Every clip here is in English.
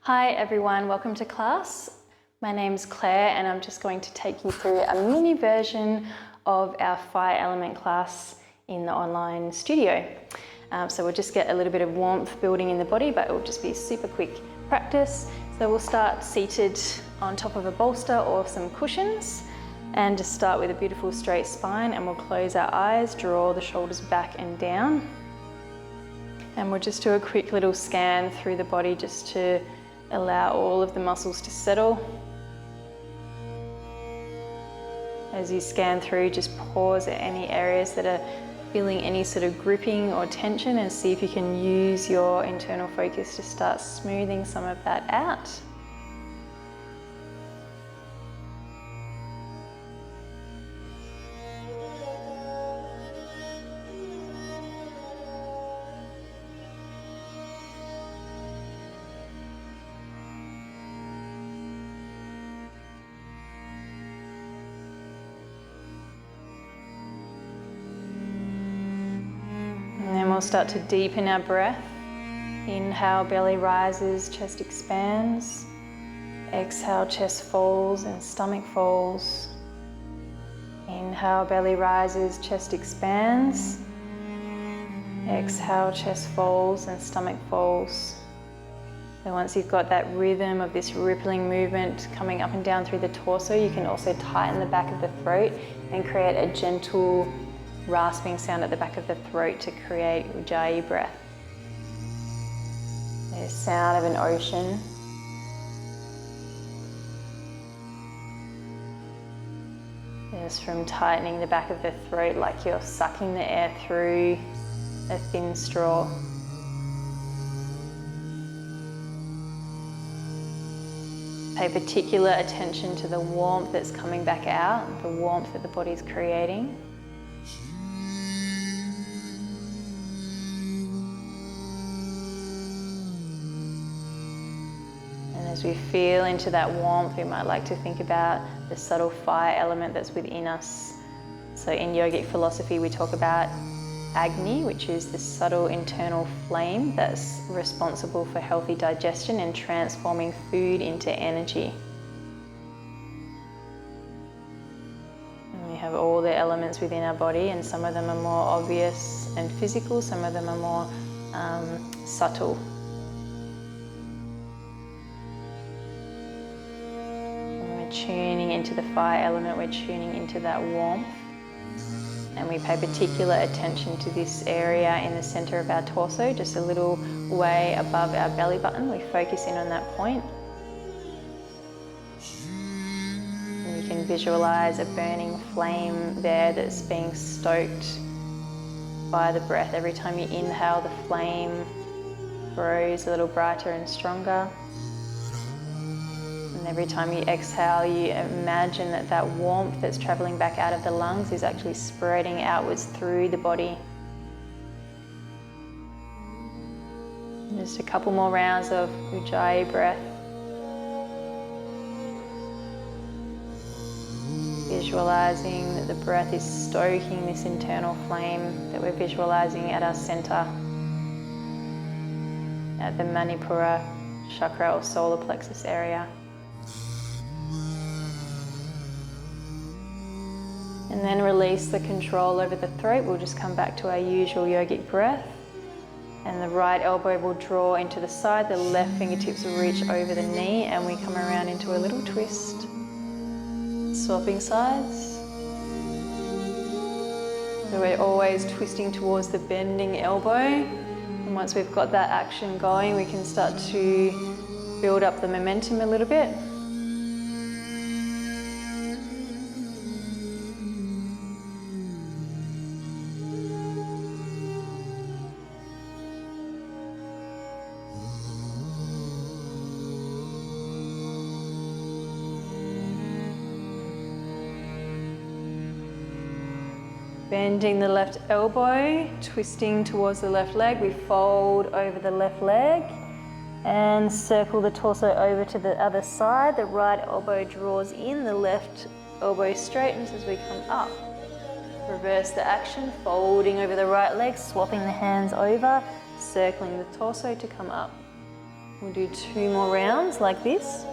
Hi everyone, welcome to class. My name's Claire and I'm just going to take you through a mini version of our fire element class in the online studio. So we'll just get a little bit of warmth building in the body, but it will just be a super quick practice. So we'll start seated on top of a bolster or some cushions and just start with a beautiful straight spine, and we'll close our eyes, draw the shoulders back and down. And we'll just do a quick little scan through the body just to allow all of the muscles to settle. As you scan through, just pause at any areas that are feeling any sort of gripping or tension and see if you can use your internal focus to start smoothing some of that out. And then we'll start to deepen our breath. Inhale, belly rises, chest expands. Exhale, chest falls and stomach falls. Inhale, belly rises, chest expands. Exhale, chest falls and stomach falls. So once you've got that rhythm of this rippling movement coming up and down through the torso, you can also tighten the back of the throat and create a gentle rasping sound at the back of the throat to create Ujjayi breath. The sound of an ocean. Just from tightening the back of the throat like you're sucking the air through a thin straw. Pay particular attention to the warmth that's coming back out, the warmth that the body's creating. As we feel into that warmth, we might like to think about the subtle fire element that's within us. So in yogic philosophy, we talk about Agni, which is this subtle internal flame that's responsible for healthy digestion and transforming food into energy. And we have all the elements within our body, and some of them are more obvious and physical, some of them are more subtle. Tuning into the fire element, we're tuning into that warmth, and we pay particular attention to this area in the center of our torso, just a little way above our belly button. We focus in on that point. And you can visualize a burning flame there that's being stoked by the breath. Every time you inhale, the flame grows a little brighter and stronger. And every time you exhale, you imagine that that warmth that's traveling back out of the lungs is actually spreading outwards through the body. And just a couple more rounds of Ujjayi breath. Visualizing that the breath is stoking this internal flame that we're visualizing at our center, at the Manipura chakra or solar plexus area. And then release the control over the throat. We'll just come back to our usual yogic breath. And the right elbow will draw into the side, the left fingertips will reach over the knee, and we come around into a little twist. Swapping sides. So we're always twisting towards the bending elbow. And once we've got that action going, we can start to build up the momentum a little bit. Bending the left elbow, twisting towards the left leg. We fold over the left leg and circle the torso over to the other side. The right elbow draws in, the left elbow straightens as we come up. Reverse the action, folding over the right leg, swapping the hands over, circling the torso to come up. We'll do 2 more rounds like this.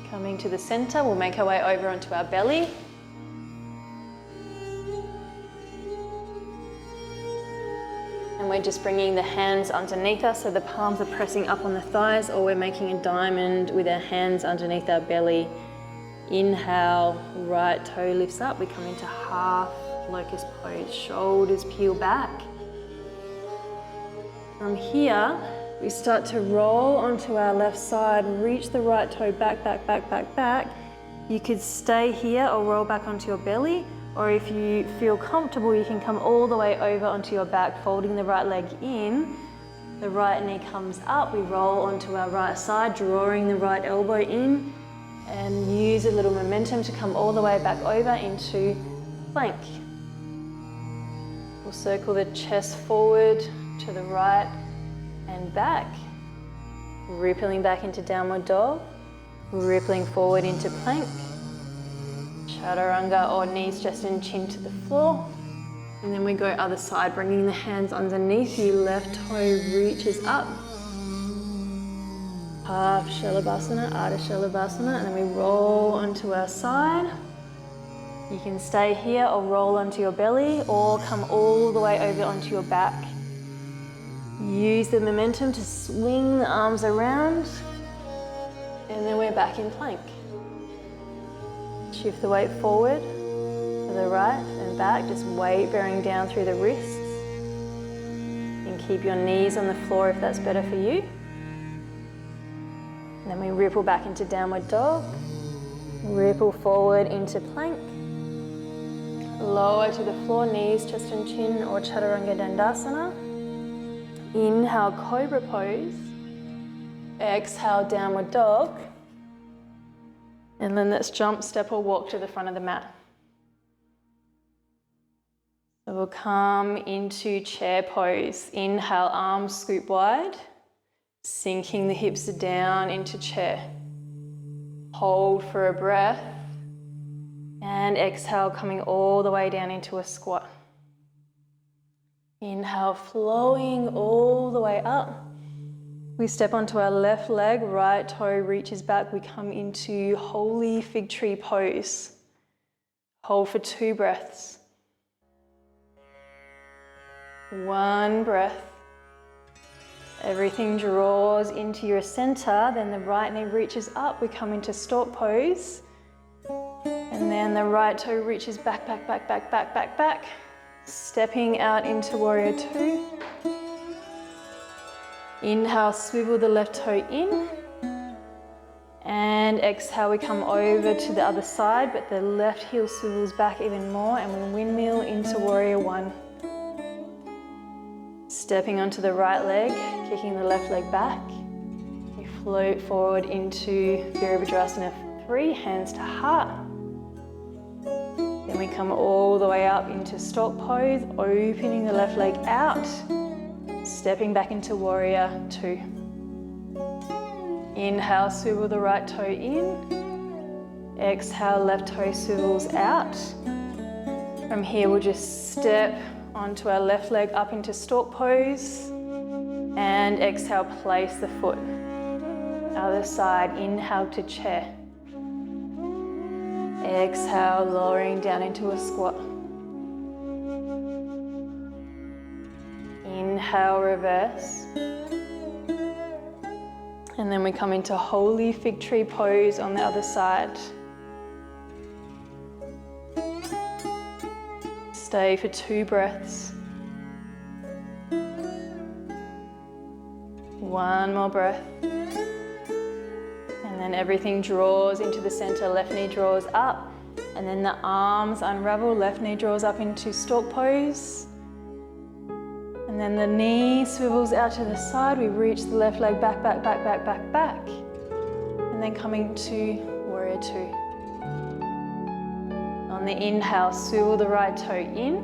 Coming to the center, we'll make our way over onto our belly. And we're just bringing the hands underneath us, so the palms are pressing up on the thighs, or we're making a diamond with our hands underneath our belly. Inhale, right toe lifts up. We come into half locust pose, shoulders peel back. From here, we start to roll onto our left side, reach the right toe back, back, back, back, back. You could stay here or roll back onto your belly, or if you feel comfortable, you can come all the way over onto your back, folding the right leg in. The right knee comes up, we roll onto our right side, drawing the right elbow in, and use a little momentum to come all the way back over into plank. We'll circle the chest forward to the right and back, rippling back into downward dog, rippling forward into plank, chaturanga or knees, chest and chin to the floor. And then we go other side, bringing the hands underneath you, left toe reaches up. Half Shalabhasana, Ardha Shalabhasana, and then we roll onto our side. You can stay here or roll onto your belly, or come all the way over onto your back. Use the momentum to swing the arms around, and then we're back in plank. Shift the weight forward to the right and back, just weight bearing down through the wrists. And keep your knees on the floor if that's better for you. And then we ripple back into downward dog, ripple forward into plank. Lower to the floor, knees, chest and chin, or chaturanga dandasana. Inhale, cobra pose. Exhale, downward dog. And then let's jump, step or walk to the front of the mat. So we'll come into chair pose. Inhale, arms scoop wide, sinking the hips down into chair. Hold for a breath. And exhale, coming all the way down into a squat. Inhale, flowing all the way up. We step onto our left leg, right toe reaches back. We come into holy fig tree pose. Hold for 2 breaths. 1 breath. Everything draws into your center, then the right knee reaches up. We come into stork pose. And then the right toe reaches back, back, back, back, back, back, back. Stepping out into warrior 2. Inhale, swivel the left toe in. And exhale, we come over to the other side, but the left heel swivels back even more, and we windmill into warrior 1. Stepping onto the right leg, kicking the left leg back. We float forward into Virabhadrasana 3, hands to heart. Then we come all the way up into stork pose, opening the left leg out, stepping back into warrior 2. Inhale, swivel the right toe in. Exhale, left toe swivels out. From here, we'll just step onto our left leg up into stork pose. And exhale, place the foot. Other side, inhale to chair. Exhale, lowering down into a squat. Inhale, reverse. And then we come into holy fig tree pose on the other side. Stay for 2 breaths. 1 more breath. And then everything draws into the center, left knee draws up, and then the arms unravel, left knee draws up into stork pose. And then the knee swivels out to the side, we reach the left leg back, back, back, back, back, back. And then coming to warrior 2. On the inhale, swivel the right toe in.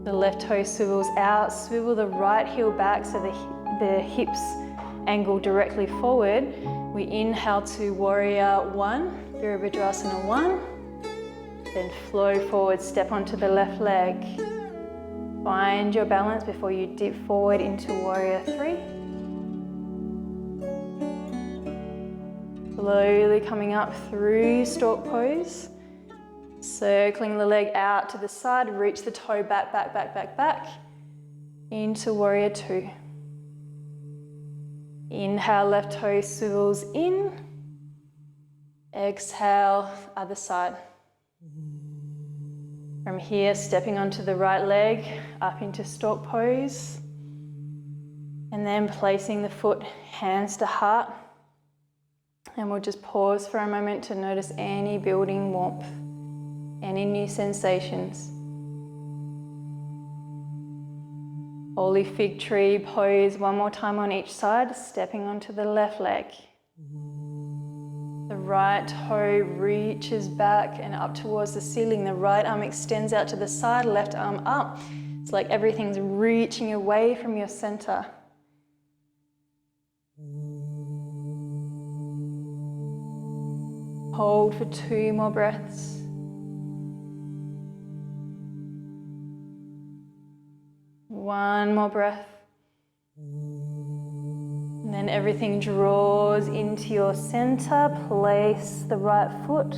The left toe swivels out, swivel the right heel back so the hips angle directly forward. We inhale to warrior 1, Virabhadrasana 1. Then flow forward, step onto the left leg. Find your balance before you dip forward into Warrior 3. Slowly coming up through Stork Pose. Circling the leg out to the side, reach the toe back, back, back, back, back. Into Warrior 2. Inhale, left toe swivels in. Exhale, other side. From here, stepping onto the right leg, up into Stork Pose. And then placing the foot, hands to heart. And we'll just pause for a moment to notice any building warmth, any new sensations. Holy fig tree pose one more time on each side, stepping onto the left leg. The right toe reaches back and up towards the ceiling. The right arm extends out to the side, left arm up. It's like everything's reaching away from your center. Hold for 2 more breaths. One more breath. And then everything draws into your center. Place the right foot.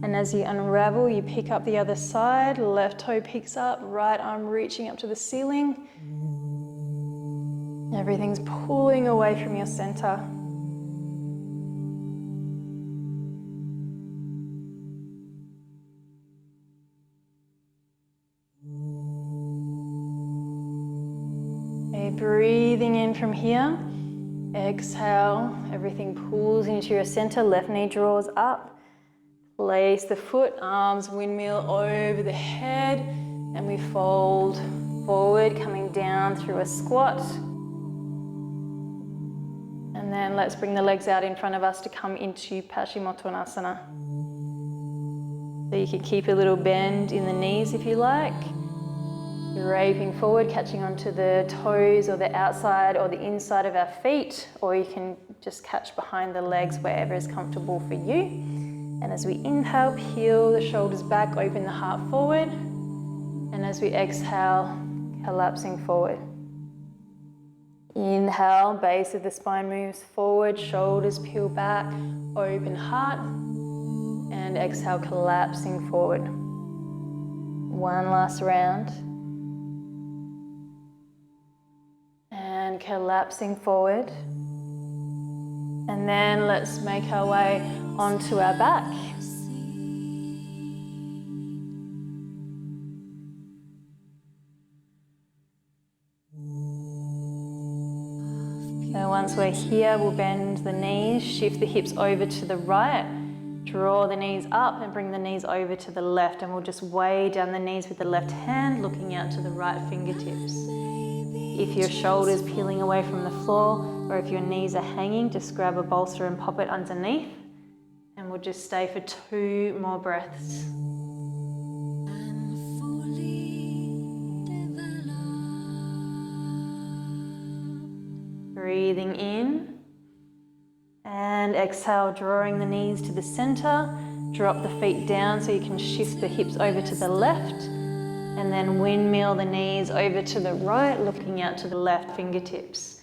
And as you unravel, you pick up the other side. Left toe picks up, right arm reaching up to the ceiling. Everything's pulling away from your center. Breathing in from here, exhale, everything pulls into your center, left knee draws up, place the foot, arms windmill over the head, and we fold forward, coming down through a squat. And then let's bring the legs out in front of us to come into Paschimottanasana. So you can keep a little bend in the knees if you like. Draping forward, catching onto the toes or the outside or the inside of our feet, or you can just catch behind the legs wherever is comfortable for you. And as we inhale, peel the shoulders back, open the heart forward. And as we exhale, collapsing forward. Inhale, base of the spine moves forward, shoulders peel back, open heart. And exhale, collapsing forward. One last round. And collapsing forward. And then let's make our way onto our back. So once we're here, we'll bend the knees, shift the hips over to the right, draw the knees up and bring the knees over to the left, and we'll just weigh down the knees with the left hand, looking out to the right fingertips. If your shoulder's peeling away from the floor, or if your knees are hanging, just grab a bolster and pop it underneath. And we'll just stay for 2 more breaths. Breathing in. And exhale, drawing the knees to the center. Drop the feet down so you can shift the hips over to the left. And then windmill the knees over to the right, looking out to the left fingertips.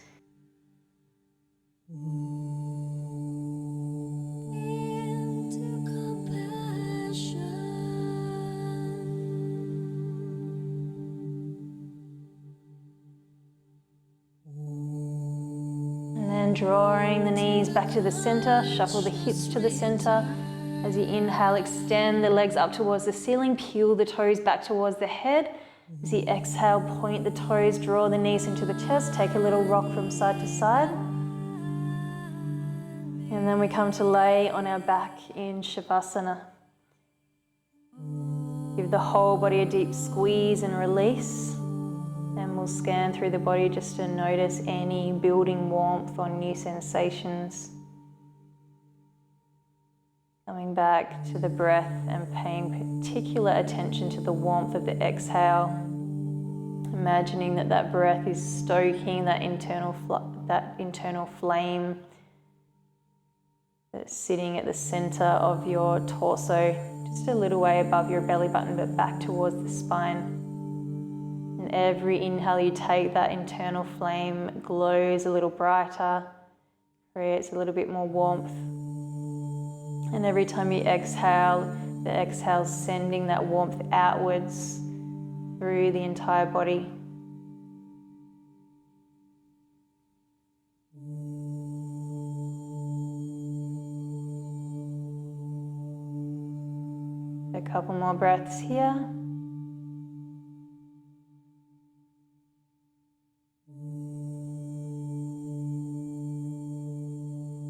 And then drawing the knees back to the center, shuffle the hips to the center. As you inhale, extend the legs up towards the ceiling, peel the toes back towards the head. As you exhale, point the toes, draw the knees into the chest, take a little rock from side to side. And then we come to lay on our back in Shavasana. Give the whole body a deep squeeze and release. And we'll scan through the body just to notice any building warmth or new sensations. Coming back to the breath and paying particular attention to the warmth of the exhale. Imagining that breath is stoking that internal flame that's sitting at the center of your torso, just a little way above your belly button, but back towards the spine. And And every inhale you take, that internal flame glows a little brighter, creates a little bit more warmth. And every time you exhale, the exhale sending that warmth outwards through the entire body. A couple more breaths here.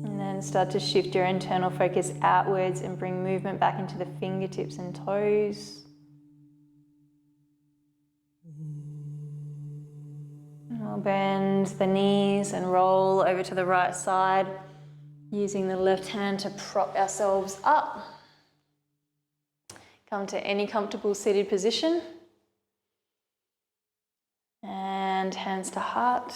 And then start to shift your internal focus outwards and bring movement back into the fingertips and toes. And we'll bend the knees and roll over to the right side, using the left hand to prop ourselves up. Come to any comfortable seated position. And hands to heart.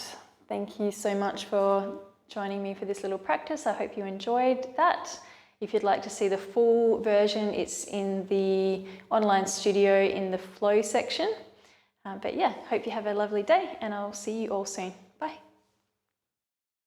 Thank you so much for joining me for this little practice. I hope you enjoyed that. If you'd like to see the full version, it's in the online studio in the flow section. But yeah, hope you have a lovely day, and I'll see you all soon.